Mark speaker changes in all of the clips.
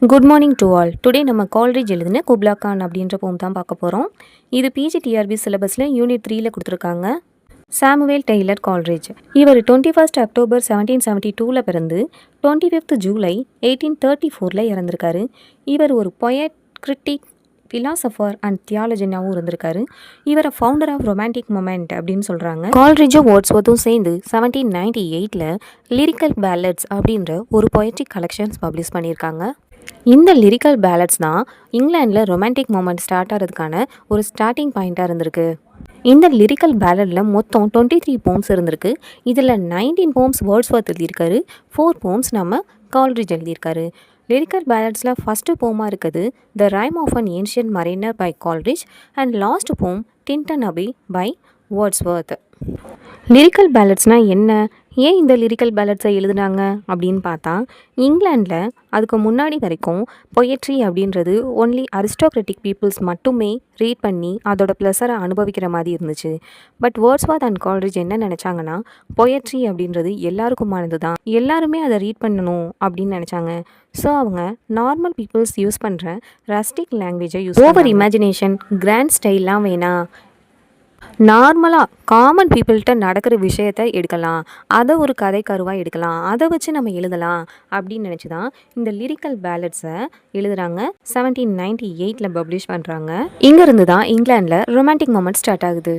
Speaker 1: Good morning to all. Today நம்ம Coleridge எழுதுன குப்லா கான் அப்படின்ற போம் தான் பார்க்க போகிறோம். இது பிஜிடிஆர்பி சிலபஸில் யூனிட் 3ல் கொடுத்துருக்காங்க. சாமுவேல் டெய்லர் கால்ரேஜ் இவர் 21 அக்டோபர் 1772 பிறந்து 25 ஜூலை 1834 இறந்திருக்காரு. இவர் ஒரு பொயட், கிரிட்டிக், ஃபிலாசபர் அண்ட் தியாலஜினாவும் இருந்திருக்காரு. இவரை ஃபவுண்டர் ஆஃப் ரொமான்டிக் மொமெண்ட் அப்படின்னு சொல்கிறாங்க. கால்ரேஜும் வேர்ட்ஸ்வர்த்தும் சேர்ந்து 1798 லிரிக்கல் பேலட்ஸ் அப்படின்ற ஒரு பொயட்ரிக் கலெக்ஷன்ஸ் பப்ளிஷ் பண்ணியிருக்காங்க. இந்த லிரிக்கல் பேலட்ஸ் தான் இங்கிலாண்டில் ரொமான்டிக் மூமெண்ட் ஸ்டார்ட் ஆகிறதுக்கான ஒரு ஸ்டார்டிங் பாயிண்ட்டாக இருந்திருக்கு. இந்த லிரிக்கல் பேலடில் மொத்தம் 23 போம்ஸ் இருந்திருக்கு. இதில் 19 போம்ஸ் வேர்ட்ஸ்வர்த் எழுதியிருக்காரு, 4 போம்ஸ் நம்ம கால்ரேஜ் எழுதியிருக்காரு. லிரிக்கல் பேலட்ஸில் ஃபஸ்ட்டு போமாக இருக்குது the rime of an ancient mariner by Coleridge and last poem Tintern Abbey by Wordsworth. Lyrical பேலட்ஸ்னால் என்ன, ஏன் இந்த லிரிக்கல் பேலட்ஸை எழுதுனாங்க அப்படின்னு பார்த்தா, இங்கிலாண்டில் அதுக்கு முன்னாடி வரைக்கும் பொயட்ரி அப்படின்றது ஒன்லி அரிஸ்டோக்ராட்டிக் பீப்புள்ஸ் மட்டுமே ரீட் பண்ணி அதோட ப்ளஸரை அனுபவிக்கிற மாதிரி இருந்துச்சு. பட் வேர்ட்ஸ்வர்த் அண்ட் கால்ரேஜ் என்ன நினச்சாங்கன்னா, பொயட்ரி அப்படின்றது எல்லாருக்குமானது தான், எல்லாருமே அதை ரீட் பண்ணணும் அப்படின்னு நினச்சாங்க. ஸோ அவங்க நார்மல் பீப்புள்ஸ் யூஸ் பண்ணுற ரஸ்டிக் லாங்குவேஜை யூஸ் ஓவர் இமேஜினேஷன், கிராண்ட் ஸ்டைல்லாம் வேணாம், நார்மலாக காமன் பீப்புள்கிட்ட நடக்கிற விஷயத்த எடுக்கலாம், அதை ஒரு கதை கருவாக எடுக்கலாம், அதை வச்சு நம்ம எழுதலாம் அப்படின்னு நினச்சி தான் இந்த லிரிக்கல் பேலட்ஸை எழுதுகிறாங்க. 1798 பப்ளிஷ் பண்ணுறாங்க. இங்கேருந்து தான் இங்கிலாண்டில் ரொமான்டிக் மொமெண்ட் ஸ்டார்ட் ஆகுது.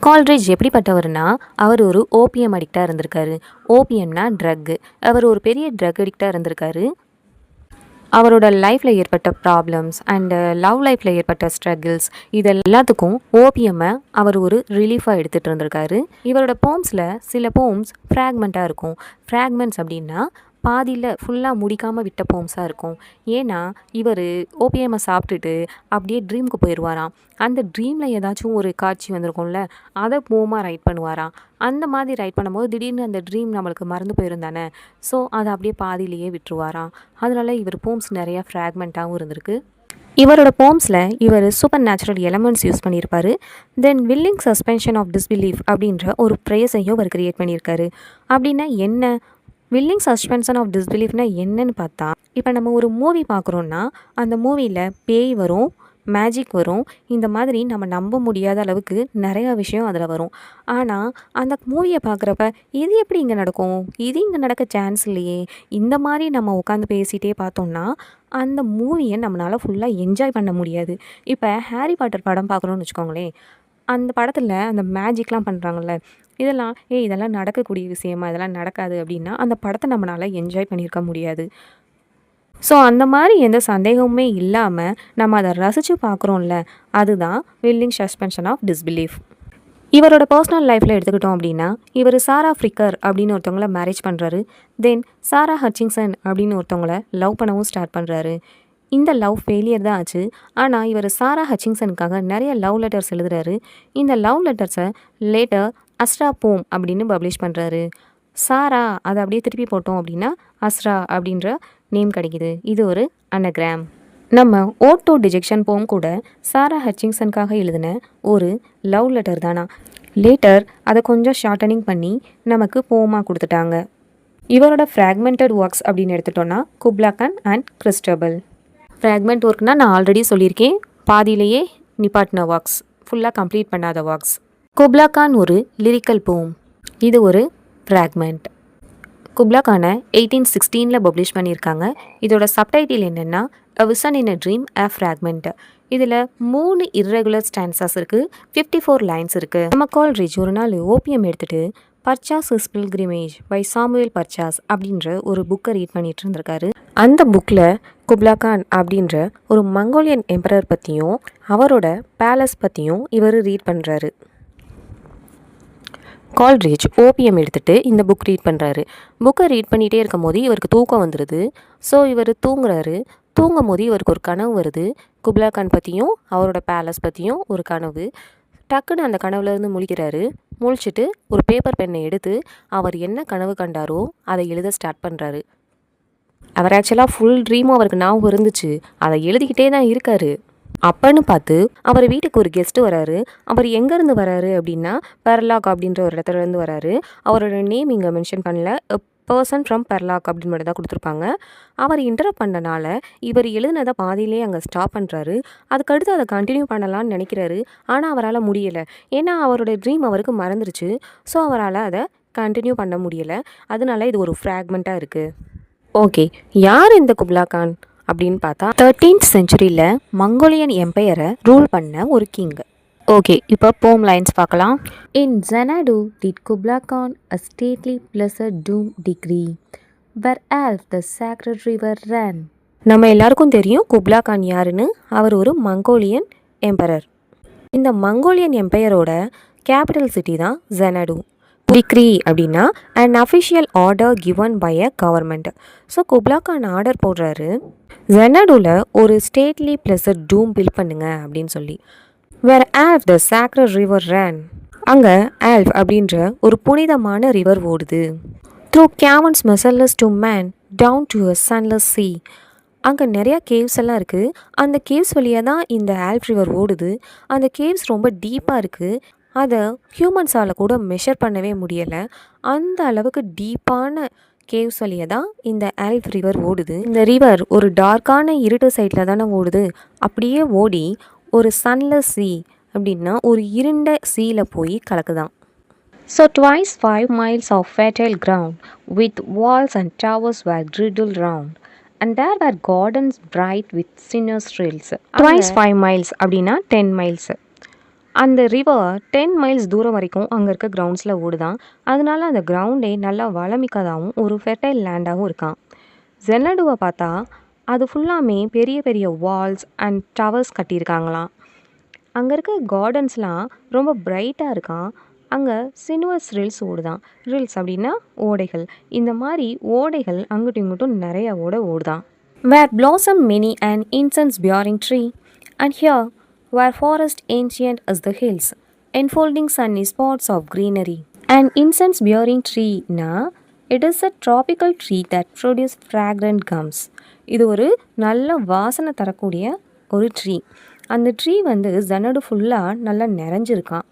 Speaker 1: கால்ரேஜ் எப்படிப்பட்டவர்னா, அவர் ஒரு ஓபிஎம் அடிக்டாக இருந்திருக்காரு. ஓபிஎம்னா ட்ரக்கு. அவர் ஒரு பெரிய ட்ரக் அடிக்டாக இருந்திருக்காரு. அவரோட லைஃப்பில் ஏற்பட்ட ப்ராப்ளம்ஸ் அண்டு லவ் லைஃப்பில் ஏற்பட்ட ஸ்ட்ரகிள்ஸ் இது எல்லாத்துக்கும் ஓபிஎம்மை அவர் ஒரு ரிலீஃபாக எடுத்துகிட்டு இருந்திருக்காரு. இவரோட போம்ஸில் சில போம்ஸ் ஃப்ராக்மெண்ட்டாக இருக்கும். ஃப்ராக்மெண்ட்ஸ் அப்படின்னா பாதியில் ஃபுல்லாக முடிக்காமல் விட்ட போம்ஸாக இருக்கும். ஏன்னா இவர் ஓபிஎம்மை சாப்பிட்டுட்டு அப்படியே ட்ரீமுக்கு போயிடுவாராம். அந்த ட்ரீமில் ஏதாச்சும் ஒரு காட்சி வந்திருக்கும்ல, அதை போமாக ரைட் பண்ணுவாராம். அந்த மாதிரி ரைட் பண்ணும்போது திடீர்னு அந்த ட்ரீம் நம்மளுக்கு மறந்து போயிரும் தானே. ஸோ அதை அப்படியே பாதியிலேயே விட்டுருவாராம். அதனால் இவர் போம்ஸ் நிறையா ஃப்ராக்மெண்ட்டாகவும் இருந்திருக்கு. இவரோட போம்ஸில் இவர் சூப்பர் நேச்சுரல் எலமெண்ட்ஸ் யூஸ் பண்ணியிருப்பார். தென் வில்லிங் சஸ்பென்ஷன் ஆஃப் டிஸ்பிலீஃப் அப்படின்ற ஒரு ப்ரேஸையும் அவர் கிரியேட் பண்ணியிருக்காரு. அப்படின்னா என்ன, வில்லிங் சஸ்பென்ஷன் ஆஃப் டிஸ்பிலீஃப்னா என்னன்னு பார்த்தா, இப்போ நம்ம ஒரு மூவி பார்க்குறோன்னா அந்த மூவியில் பேய் வரும், மேஜிக் வரும், இந்த மாதிரி நம்ம நம்ப முடியாத அளவுக்கு நிறையா விஷயம் அதில் வரும். ஆனால் அந்த மூவியை பார்க்குறப்ப இது எப்படி இங்கே நடக்கும், இது இங்கே நடக்க சான்ஸ் இல்லையே, இந்த மாதிரி நம்ம உட்காந்து பேசிகிட்டே பார்த்தோம்னா அந்த மூவியை நம்மளால் ஃபுல்லாக என்ஜாய் பண்ண முடியாது. இப்போ ஹாரி பாட்டர் படம் பார்க்குறோன்னு வச்சுக்கோங்களேன், அந்த படத்தில் அந்த மேஜிக்லாம் பண்ணுறாங்கல்ல, இதெல்லாம் நடக்கக்கூடிய விஷயமா, இதெல்லாம் நடக்காது அப்படின்னா அந்த படத்தை நம்மளால் என்ஜாய் பண்ணியிருக்க முடியாது. ஸோ அந்த மாதிரி எந்த சந்தேகமுமே இல்லாமல் நம்ம அதை ரசித்து பார்க்குறோம்ல, அதுதான் வில்லிங் சஸ்பென்ஷன் ஆஃப் டிஸ்பிலீஃப். இவரோட பர்சனல் லைஃப்பில் எடுத்துக்கிட்டோம் அப்படின்னா, இவர் சாரா ஃப்ரிக்கர் அப்படின்னு ஒருத்தவங்கள மேரேஜ் பண்ணுறாரு. தென் சாரா ஹட்சின்சன் அப்படின்னு ஒருத்தவங்கள லவ் பண்ணவும் ஸ்டார்ட் பண்ணுறாரு. இந்த லவ் ஃபெயிலியர் தான் ஆச்சு. ஆனால் இவர் சாரா ஹட்சின்சனுக்காக நிறைய லவ் லெட்டர்ஸ் எழுதுறாரு. இந்த லவ் லெட்டர்ஸை லேட்டர் அஸ்ரா போம் அப்படின்னு பப்ளிஷ் பண்ணுறாரு. சாரா அதை அப்படியே திருப்பி போட்டோம் அப்படின்னா அஸ்ரா அப்படின்ற நேம் கிடைக்கிது. இது ஒரு அனகிராம். நம்ம ஓட்டோ டிஜெக்ஷன் போம் கூட சாரா ஹட்சின்சனுக்காக எழுதின ஒரு லவ் லெட்டர் தானா. லேட்டர் அதை கொஞ்சம் ஷார்ட்டனிங் பண்ணி நமக்கு போமாக கொடுத்துட்டாங்க. இவரோட ஃப்ராக்மெண்டட் ஒர்க்ஸ் அப்படின்னு எடுத்துட்டோன்னா Kubla Khan and Christabel. Fragment ஒர்க்னால் நான் ஆல்ரெடி சொல்லியிருக்கேன், பாதியிலேயே நிப்பாட்டின ஒர்க்ஸ், ஃபுல்லாக கம்ப்ளீட் பண்ணாத ஒர்க்ஸ். குப்லா கான் ஒரு லிரிக்கல் போம், இது ஒரு ஃப்ராக்மெண்ட். குப்லா கானை 1816 பப்ளிஷ் பண்ணியிருக்காங்க. இதோட சப்டைட்டில் என்னென்னா a vision in a dream a fragment. இதில் 3 இர்ரெகுலர் ஸ்டான்சஸ் இருக்குது, 54 லைன்ஸ் இருக்குது. நம்ம கால்ரேஜ் ஒரு நாள் ஓபிஎம் எடுத்துகிட்டு பர்சாஸ் பில்கிரிமேஜ் பை சாமுவேல் பர்சாஸ் அப்படின்ற ஒரு புக்கை ரீட் பண்ணிட்டு இருந்திருக்காரு. அந்த புக்கில் குப்லா கான் அப்படின்ற ஒரு மங்கோலியன் எம்பரர் பற்றியும் அவரோட பேலஸ் பற்றியும் இவர் ரீட் பண்ணுறாரு. கால்ரேஜ் ஓபிஎம் எடுத்துகிட்டு இந்த புக் ரீட் பண்ணுறாரு. புக்கை ரீட் பண்ணிகிட்டே இருக்கும் போது இவருக்கு தூக்கம் வந்துடுது. ஸோ இவர் தூங்குறாரு. தூங்கும் போது இவருக்கு ஒரு கனவு வருது. குப்லா கான் பற்றியும் அவரோட பேலஸ் பற்றியும் ஒரு கனவு. டக்குன்னு அந்த கனவுலேருந்து முழிக்கிறாரு. முழிச்சிட்டு ஒரு பேப்பர் பெண்ணை எடுத்து அவர் என்ன கனவு கண்டாரோ அதை எழுத ஸ்டார்ட் பண்ணுறாரு. அவர் ஆக்சுவலாக ஃபுல் ட்ரீமும் அவருக்கு ஞாபகம் இருந்துச்சு, அதை எழுதிக்கிட்டே தான் இருக்காரு. அப்பன்னு பார்த்து அவர் வீட்டுக்கு ஒரு கெஸ்ட்டு வராரு. அவர் எங்கேருந்து வராரு அப்படின்னா பெர்லாக் அப்படின்ற ஒரு இடத்துலேருந்து வராரு. அவரோட நேம் இங்கே மென்ஷன் பண்ணல. பர்சன் ஃப்ரம் பெர்லாக் அப்படின்னு மட்டும் தான் கொடுத்துருப்பாங்க. அவர் இன்டரப்ட் பண்ணனால இவர் எழுதினதை பாதியிலே அங்கே ஸ்டாப் பண்ணுறாரு. அதுக்கடுத்து அதை கண்டினியூ பண்ணலான்னு நினைக்கிறாரு. ஆனால் அவரால் முடியலை. ஏன்னா அவரோட ட்ரீம் அவருக்கு மறந்துருச்சு. ஸோ அவரால் அதை கண்டினியூ பண்ண முடியலை. அதனால இது ஒரு ஃப்ராக்மெண்ட்டாக இருக்குது. ஓகே, யார் இந்த குப்லா கான் அப்படின்னு பார்த்தா 13th செஞ்சுரியில் மங்கோலியன் எம்பையரை ரூல் பண்ண ஒரு கிங். ஓகே, இப்போ போம் லைன்ஸ் பார்க்கலாம். இன் Xanadu did Kublai Khan a stately pleasure doom decree where Alf the sacred river ran. நம்ம எல்லாருக்கும் தெரியும் குப்லா கான் யாருன்னு. அவர் ஒரு மங்கோலியன் எம்பரர். இந்த மங்கோலியன் எம்பையரோட கேபிட்டல் சிட்டி தான் Xanadu. டிக்ரி அப்படின்னா and official order given by a government. So Kubla Khan order போடுறாரு, Xanaduல ஒரு ஸ்டேட்லி பிளஸர் டூம் பில்ட் பண்ணுங்க அப்படின்னு சொல்லி. வேர் ஆல்ஃப் த சாக்ரட் ரிவர் ரேன், அங்கே ஆல்ஃப் அப்படின்ற ஒரு புனிதமான ரிவர் ஓடுது. Through caverns measureless to man down to a sunless sea, அங்கே நிறையா கேவ்ஸ் எல்லாம் இருக்குது. அந்த கேவ்ஸ் வழியாக தான் இந்த ஆல்ஃப் ரிவர் ஓடுது. அந்த கேவ்ஸ் ரொம்ப டீப்பாக இருக்குது. அதை ஹியூமன்ஸால் கூட மெஷர் பண்ணவே முடியலை. அந்த அளவுக்கு டீப்பான கேவ்ஸ் வழியாக தான் இந்த ஆல்ஃப் ரிவர் ஓடுது. இந்த ரிவர் ஒரு டார்க்கான இருட்டு சைடில் தானே ஓடுது. அப்படியே ஓடி ஒரு சன்லெஸ் சி அப்படின்னா ஒரு இருண்ட சீல போய் கலக்குதான். So twice 5 miles of fertile ground with walls and towers were girdled round. And there were gardens bright with sinners' trails. Twice 5 miles அப்படின்னா 10 miles. அந்த ரிவர் 10 miles தூரம் வரைக்கும் அங்கே இருக்க கிரவுண்ட்ஸில் ஓடுதான். அதனால அந்த கிரவுண்டே நல்லா வளமிக்கதாகவும் ஒரு ஃபெர்டைல் லேண்டாகவும் இருக்கான். Xanaduவை பார்த்தா அது ஃபுல்லாமே பெரிய பெரிய வால்ஸ் அண்ட் டவர்ஸ் கட்டியிருக்காங்களாம். அங்கே இருக்க கார்டன்ஸ்லாம் ரொம்ப பிரைட்டாக இருக்கான். அங்கே சினுவஸ் ரில்ஸ் ஓடுதான். ரில்ஸ் அப்படின்னா ஓடைகள். இந்த மாதிரி ஓடைகள் அங்கிட்டும் இங்கிட்டும் நிறைய ஓடுதான். Where blossom many and incense bearing tree and here where forest ancient as the hills, enfolding sunny spots of greenery. An incense-bearing tree na, it is a tropical tree that produces fragrant gums. இது ஒரு நல்ல வாசனை தரக்கூடிய ஒரு tree. அந்த tree வந்து Xanadu ஃபுல்லாக நல்லா நிறைஞ்சிருக்கான்.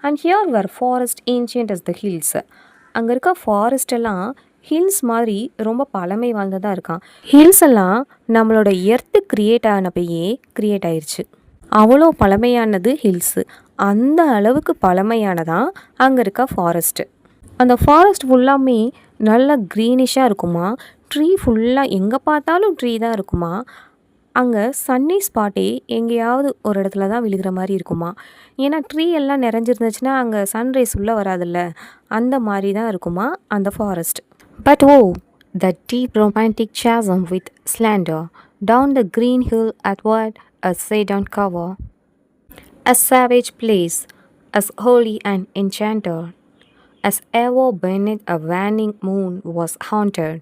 Speaker 1: And here were forest ancient as the hills. அங்கே இருக்க ஃபாரஸ்ட் எல்லாம் ஹில்ஸ் மாதிரி ரொம்ப பழமை வாழ்ந்ததாக இருக்கான். ஹில்ஸ் எல்லாம் நம்மளோட எர்த்து கிரியேட் ஆனப்பையே கிரியேட் ஆயிடுச்சு. அவ்வளோ பழமையானது ஹில்ஸு. அந்த அளவுக்கு பழமையானதான் அங்கே இருக்க ஃபாரஸ்ட்டு. அந்த ஃபாரஸ்ட் ஃபுல்லாமே நல்லா க்ரீனிஷாக இருக்குமா. ட்ரீ ஃபுல்லாக எங்கே பார்த்தாலும் ட்ரீ தான் இருக்குமா. அங்கே சன்னி ஸ்பாட்டே எங்கேயாவது ஒரு இடத்துல தான் விழுகிற மாதிரி இருக்குமா. ஏன்னா ட்ரீ எல்லாம் நிறைஞ்சிருந்துச்சுன்னா அங்கே சன்ரைஸ் உள்ளே வராதில்ல, அந்த மாதிரி தான் இருக்குமா அந்த forest. But oh the deep romantic chasm with slender down the green hill athwart a sudden cover, a savage place, as holy and enchanted as ever beneath a waning moon was haunted.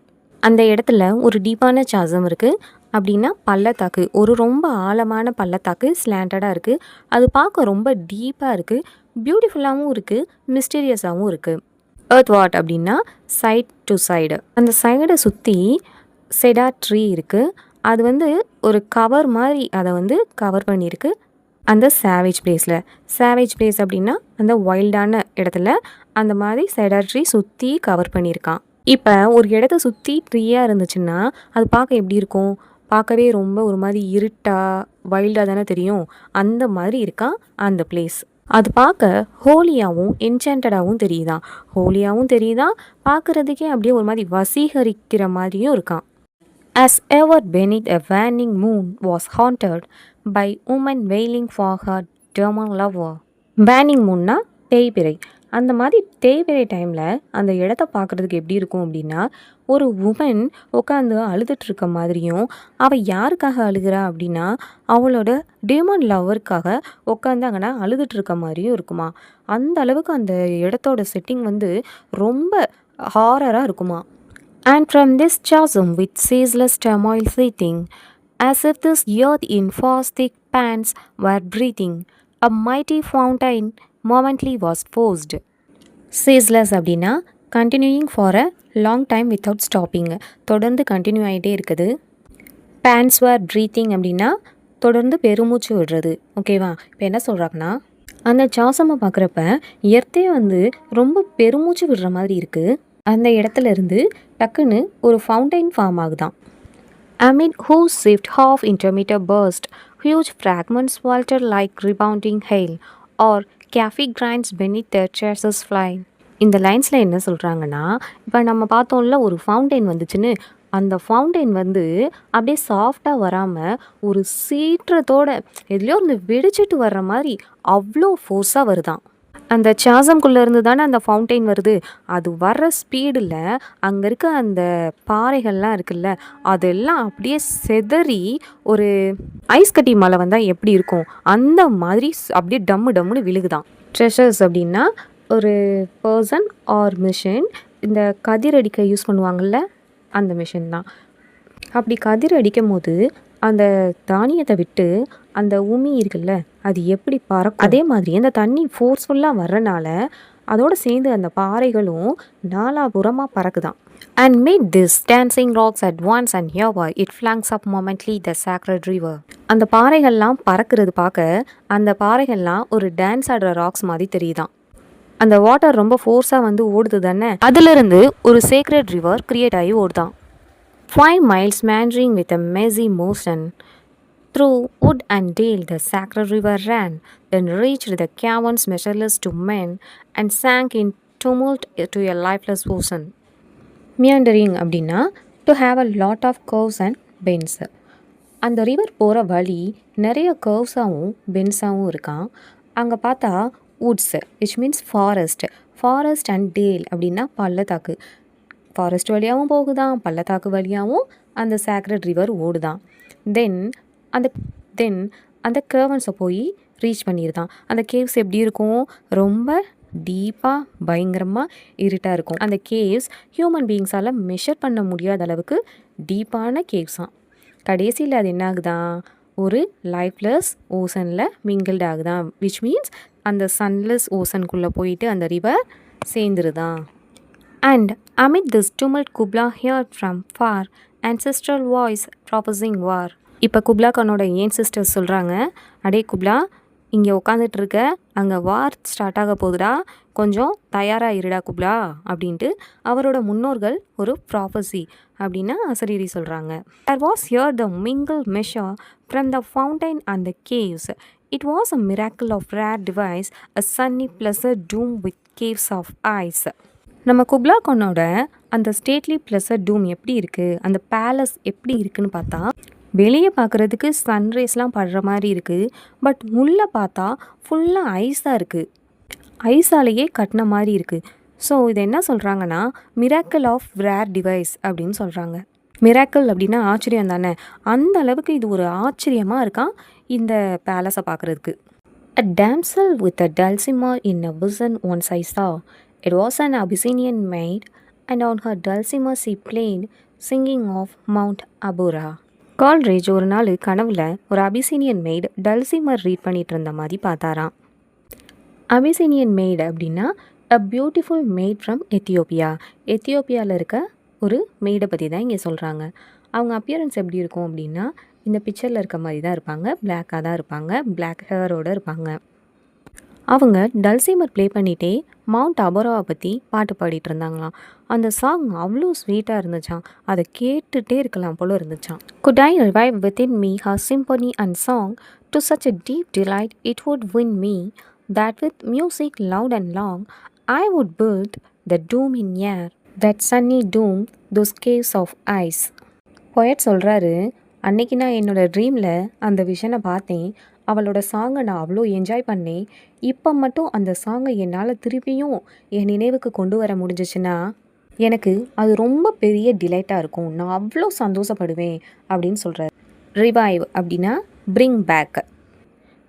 Speaker 1: அந்த இடத்துல ஒரு டீப்பான சாசம் இருக்குது. அப்படின்னா பள்ளத்தாக்கு, ஒரு ரொம்ப ஆழமான பள்ளத்தாக்கு ஸ்லாண்டடாக இருக்குது. அது பார்க்க ரொம்ப டீப்பாக இருக்குது, பியூட்டிஃபுல்லாகவும் இருக்குது, மிஸ்டீரியஸாகவும் இருக்குது. எர்த் வாட் அப்படின்னா சைட் டு சைடு. அந்த சைடை சுற்றி செடார் ட்ரீ இருக்குது. அது வந்து ஒரு கவர் மாதிரி அதை வந்து கவர் பண்ணியிருக்கு அந்த சேவேஜ் பிளேஸில். சேவேஜ் பிளேஸ் அப்படின்னா அந்த வைல்டான இடத்துல அந்த மாதிரி செடார் ட்ரீ சுற்றி கவர் பண்ணியிருக்கான். இப்போ ஒரு இடத்த சுற்றி ட்ரீயாக இருந்துச்சுன்னா அது பார்க்க எப்படி இருக்கும்? பார்க்கவே ரொம்ப ஒரு மாதிரி இருட்டாக வைல்டாக தானே தெரியும். அந்த மாதிரி இருக்கான் அந்த பிளேஸ். அது பார்க்க ஹோலியாகவும் என்சாண்டடாகவும் தெரியுதான். ஹோலியாகவும் தெரியுதான், பார்க்குறதுக்கே அப்படியே ஒரு மாதிரி வசீகரிக்கிற மாதிரியும் இருக்கான். As ever beneath a waning moon was haunted by women wailing for her demon lover. Waning moonனா தேய்பிறை. அந்த மாதிரி தேய்பிறை டைமில் அந்த இடத்த பார்க்குறதுக்கு எப்படி இருக்கும் அப்படின்னா, ஒரு உமன் உட்காந்து அழுதுட்டு இருக்க மாதிரியும், அவள் யாருக்காக அழுகிறா அப்படின்னா அவளோட டேமன் லவருக்காக உட்காந்து அங்கே அழுதுட்டு இருக்க மாதிரியும் இருக்குமா. அந்த அளவுக்கு அந்த இடத்தோட செட்டிங் வந்து ரொம்ப ஹாரராக இருக்குமா. And from this chasm with ceaseless turmoil seething, as if this earth in fast thick pants were breathing, a mighty fountain momently was forced. Ceaseless அப்படின்னா continuing for a long time without stopping, தொடர்ந்து continue ஆகிட்டே இருக்குது. pants were breathing அப்படின்னா தொடர்ந்து பெருமூச்சு விடுறது. ஓகேவா? இப்போ என்ன சொல்கிறாங்கன்னா, அந்த சாசமை பார்க்குறப்ப எர்த்தே வந்து ரொம்ப பெருமூச்சு விடுற மாதிரி இருக்குது. அந்த இடத்துல இருந்து டக்குன்னு ஒரு ஃபவுண்டைன் ஃபார்ம் ஆகுதான். Amid whose swift half-intermittent burst, huge fragments welter like rebounding hail, or cafe grinds beneath their chairs fly. இந்த லைன்ஸில் என்ன சொல்கிறாங்கன்னா, இப்போ நம்ம பார்த்தோம்ல ஒரு ஃபவுண்டைன் வந்துச்சுன்னு, அந்த ஃபவுண்டைன் வந்து அப்படியே சாஃப்டாக வராமல் ஒரு சீற்றத்தோட எதுலையோ இருந்து வெடிச்சிட்டு வர்ற மாதிரி அவ்வளோ ஃபோர்ஸாக வருதான். அந்த சாசம்குள்ளே இருந்து தானே அந்த ஃபவுண்டைன் வருது. அது வர்ற ஸ்பீடில் அங்கே இருக்க அந்த பாறைகள்லாம் இருக்குல்ல, அதெல்லாம் அப்படியே செதறி ஒரு ஐஸ் கட்டி மலை வந்தால் எப்படி இருக்கும் அந்த மாதிரி அப்படியே டம்மு டம்முன்னு விழுகுதான். ட்ரெஷர்ஸ் அப்படின்னா ஒரு பர்சன் ஆர் மிஷின், இந்த கதிர் அடிக்க யூஸ் பண்ணுவாங்கள்ல அந்த மிஷின் தான். அப்படி கதிர் அடிக்கும் போது அந்த தானியத்தை விட்டு அந்த உமி இருக்குல்ல அது எப்படி பறக்கும், அதே மாதிரி அந்த தண்ணி ஃபோர்ஸ்ஃபுல்லாக வர்றனால அதோடு சேர்ந்து அந்த பாறைகளும் நாலாபுறமாக பறக்குதான். And made this dancing rocks at once and hereby it flanks up momently the sacred river. அந்த பாறைகள்லாம் பறக்கிறது பார்க்க அந்த பாறைகள்லாம் ஒரு டான்ஸ் ஆடுற ராக்ஸ் மாதிரி தெரியுதான். அந்த வாட்டர் ரொம்ப ஃபோர்ஸாக வந்து ஓடுது தானே, அதிலிருந்து ஒரு சேக்ரெட் ரிவர் கிரியேட் ஆகி ஓடுதான். 5 miles meandering with a messy motion. Through wood and dale the sacred river ran, then reached the caverns measureless to men, and sank in tumult to a lifeless ocean. Meandering அப்படின்னா to have a lot of curves and bends. அந்த river போகிற வழி நிறைய கர்வ்ஸாகவும் பென்ஸாகவும் இருக்கான். அங்கே பார்த்தா woods which means forest and dale அப்படின்னா பள்ளத்தாக்கு. ஃபாரஸ்ட் வழியாகவும் போகுதான், பள்ளத்தாக்கு வழியாகவும் அந்த சேக்ரெட் ரிவர் ஓடுதான். தென் அந்த கேர்வன்ஸை போய் ரீச் பண்ணிடுதான். அந்த கேவ்ஸ் எப்படி இருக்கும், ரொம்ப டீப்பாக பயங்கரமாக இருட்டாக இருக்கும். அந்த கேவ்ஸ் ஹியூமன் பீயிங்ஸால் மெஷர் பண்ண முடியாத அளவுக்கு டீப்பான கேவ்ஸாம். கடைசியில் அது என்ன ஆகுதான், ஒரு லைஃப்லெஸ் ஓசனில் மிங்கிள்ட் ஆகுதான். விச் மீன்ஸ் அந்த சன்லெஸ் ஓசனுக்குள்ளே போயிட்டு அந்த river சேர்ந்துருதான். And amid this tumult Kubla heard from far ancestral voice proposing war. இப்போ குப்லா கானோட ஏன்சிஸ்டர்ஸ் சொல்கிறாங்க, அடே குப்லா இங்கே உட்காந்துட்டு இருக்க, அங்கே வார் ஸ்டார்ட் ஆக போகுதுடா, கொஞ்சம் தயாராக இருடா குப்லா அப்படின்ட்டு அவரோட முன்னோர்கள் ஒரு ப்ராஃபஸி அப்படின்னா அசரீரி சொல்கிறாங்க. There was here the mingled measure from the fountain and the caves. It was a miracle of rare device, a sunny pleasure doomed with caves of ice. நம்ம குப்லா கானோட அந்த ஸ்டேட்லி ப்ளஸர் டூம் எப்படி இருக்குது, அந்த பேலஸ் எப்படி இருக்குதுன்னு பார்த்தா வெளியே பார்க்குறதுக்கு சன்ரைஸ்லாம் படுற மாதிரி இருக்குது. பட் உள்ளே பார்த்தா ஃபுல்லாக ஐஸாக இருக்குது, ஐஸாலேயே கட்டின மாதிரி இருக்குது. ஸோ இது என்ன சொல்கிறாங்கன்னா மிராக்கிள் ஆஃப் ரேர் டிவைஸ் அப்படின்னு சொல்கிறாங்க. மிராக்கிள் அப்படின்னா ஆச்சரியம் தானே, அந்த அளவுக்கு இது ஒரு ஆச்சரியமாக இருக்கான் இந்த பேலஸை பார்க்குறதுக்கு. A damsel with a dulcimer in a bosom once I saw. It was an Abyssinian maid, and on her dulcimer she played, singing of Mount Abura. Coleridge ஒரு நாள் கனவுல ஒரு அபிசீனியன் மெய்டு டல்சிமர் ரீட் பண்ணிட்டு இருந்த மாதிரி பார்த்தாராம். Abyssinian maid அப்படின்னா a beautiful maid from Ethiopia. எத்தியோப்பியாவில் இருக்க ஒரு மெய்டை பற்றி தான் இங்கே சொல்கிறாங்க. அவங்க அப்பியரன்ஸ் எப்படி இருக்கும் அப்படின்னா இந்த பிக்சரில் இருக்க மாதிரி தான் இருப்பாங்க, பிளாக்காக தான் இருப்பாங்க, பிளாக் ஹேரோடு இருப்பாங்க. அவங்க டல்சிமர் ப்ளே பண்ணிகிட்டே மவுண்ட் அபோராவை பற்றி பாட்டு பாடிட்டு இருந்தாங்களாம். அந்த சாங் அவ்வளோ ஸ்வீட்டாக இருந்துச்சான், அதை கேட்டுகிட்டே இருக்கலாம் போல இருந்துச்சான். Could I revive within me her symphony and song to such a deep delight it would win me, that with music loud and long I would build the dome in air, that sunny dome, those caves of ice. Poet சொல்கிறாரு, அன்னைக்கு நான் என்னோடய ட்ரீமில் அந்த விஷனை பார்த்தேன், அவளோட சாங்கை நான் அவ்வளோ என்ஜாய் பண்ணேன். இப்போ மட்டும் அந்த சாங்கை என்னால் திருப்பியும் என் நினைவுக்கு கொண்டு வர முடிஞ்சிச்சுன்னா எனக்கு அது ரொம்ப பெரிய டிலைட்டாக இருக்கும், நான் அவ்வளோ சந்தோஷப்படுவேன் அப்படின்னு சொல்கிறார். ரிவைவ் அப்படின்னா பிரிங் பேக்.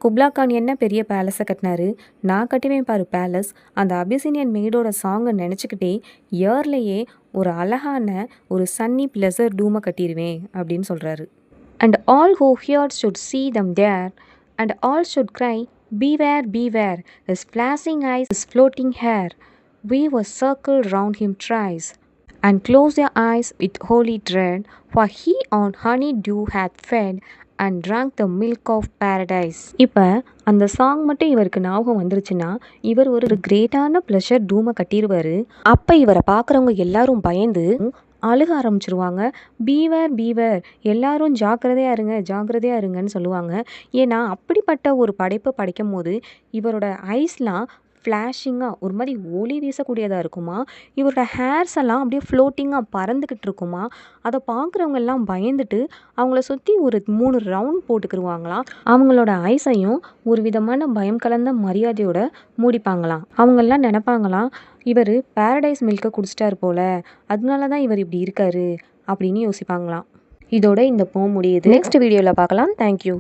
Speaker 1: குப்லா கான் என்ன பெரிய பேலஸை கட்டினாரு, நான் கட்டுவேன் பாரு பேலஸ், அந்த அபிசீனியன் மெய்டோட சாங்கை நினச்சிக்கிட்டே இயர்லேயே ஒரு அழகான ஒரு சன்னி ப்ளெசர் டூமை கட்டிடுவேன் அப்படின்னு சொல்கிறாரு. And all who heard should see them there, and all should cry, beware, beware, his flashing eyes, his floating hair, weave a circle round him thrice, and close their eyes with holy dread, for he on honey dew hath fed and drank the milk of paradise. இப்போ அந்த song மட்டும் இவருக்கு ஞாபகம் வந்துருச்சுன்னா இவர் ஒரு கிரேட்டான pleasure டூமை கட்டிடுவார். அப்போ இவரை பார்க்குறவங்க எல்லாரும் பயந்து அழுக ஆரம்பிச்சிருவாங்க. பீவர் பீவர், எல்லாரும் ஜாக்கிரதையாக இருங்க ஜாக்கிரதையாக இருங்கன்னு சொல்லுவாங்க. ஏன்னா அப்படிப்பட்ட ஒரு படைப்பை படைக்கும் போது இவரோட ஐஸ்லாம் ஃப்ளாஷிங்காக ஒரு மாதிரி ஒளி வீசக்கூடியதாக இருக்குமா, இவரோட ஹேர்ஸ் எல்லாம் அப்படியே ஃப்ளோட்டிங்காக பறந்துக்கிட்டு இருக்குமா. அதை பார்க்குறவங்க எல்லாம் பயந்துட்டு அவங்கள சுற்றி ஒரு 3 ரவுண்ட் போட்டுக்கிருவாங்களாம். அவங்களோட ஐஸையும் ஒரு விதமான பயம் கலந்த மரியாதையோட மூடிப்பாங்களாம். அவங்கெல்லாம் நினைப்பாங்களாம், இவர் பேரடைஸ் மில்கை குடிச்சிட்டாரு போல, அதனால தான் இவர் இப்படி இருக்காரு அப்படின்னு யோசிப்பாங்களாம். இதோட இந்த போக முடியுது. நெக்ஸ்ட் வீடியோவில் பார்க்கலாம். தேங்க்யூ.